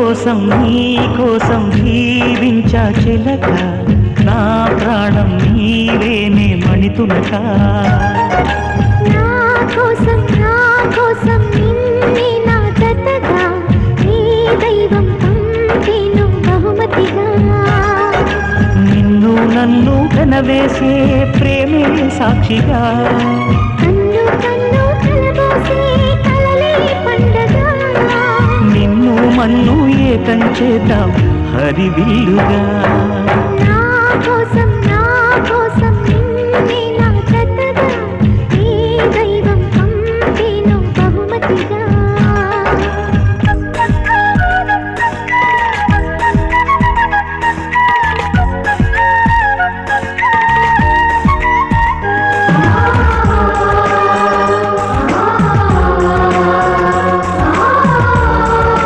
నీ కోసం జీవించా చిలక నా ప్రాణం నీవేనే మణితునక నా కోసం నిన్నే నా జతగా నీ దైవం పంపేను బహుమతిగా నిన్ను నన్ను కనవేసే ప్రేమే సాక్షిగా కన్ను కలబోసే కలలే పండగ నిన్ను మన్ను ఏకం చేద్దాం హరివిల్లుగా